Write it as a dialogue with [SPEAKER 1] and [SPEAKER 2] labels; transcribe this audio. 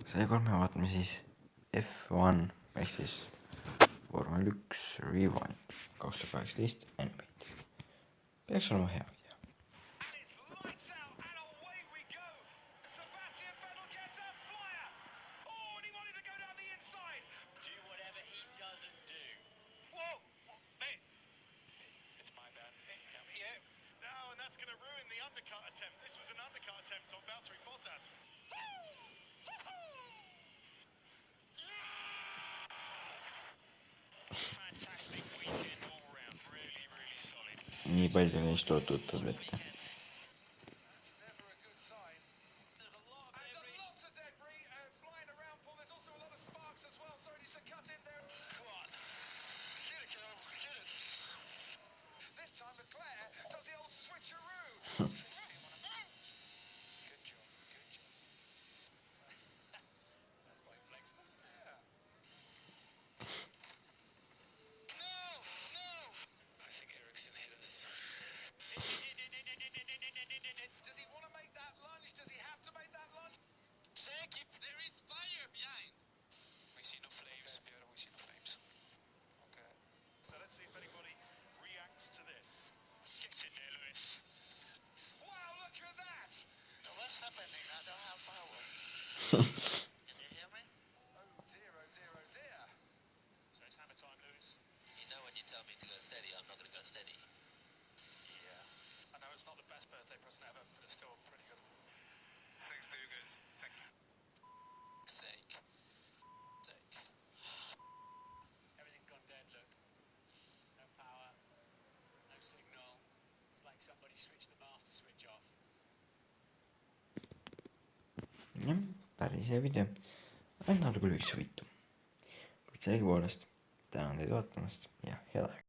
[SPEAKER 1] seekord me vaatame siis F1 ehk siis Vormel 1 Rewind 2018 N-Paint. Peaks olema hea video.
[SPEAKER 2] That's going to ruin the undercut attempt. This was an undercut attempt on Valtteri Bottas. Fantastic weekend all around. Really solid.
[SPEAKER 1] Nii palju neist ootutad ette.
[SPEAKER 2] That's never a good sign. There's a lot of debris flying around, Paul. There's also a lot of sparks as well, so it needs to cut in there. Come on. Get it, Carol. Get it. This time Leclerc does the old switcheroo. Good job. That's quite flexible, isn't it? Yeah. No! I think Ericsson hit us. Does he want to make that lunge? Does he have to make that lunge? Check if there is fire behind. We see no flames. Okay. Pierre, we see no flames. Okay. So let's see if anybody reacts to this. Get in there, Lewis. Wow, look at that! Now what's happening? I don't have power. Can you hear me? Oh dear. So it's hammer time, Lewis.
[SPEAKER 3] You know when you tell me to go steady, I'm not going to go steady.
[SPEAKER 2] Yeah. I know it's not the best birthday present ever, but it's still pretty good. Thanks to you guys. Thank you.
[SPEAKER 3] Sake.
[SPEAKER 4] Everything gone dead, look. No power, no signal. It's like somebody switched the master switch off.
[SPEAKER 1] Jah, päris hea video. Ainult algul võiks võitu. Kuid sellegipoolest tänan teid vaatamast ja head aega.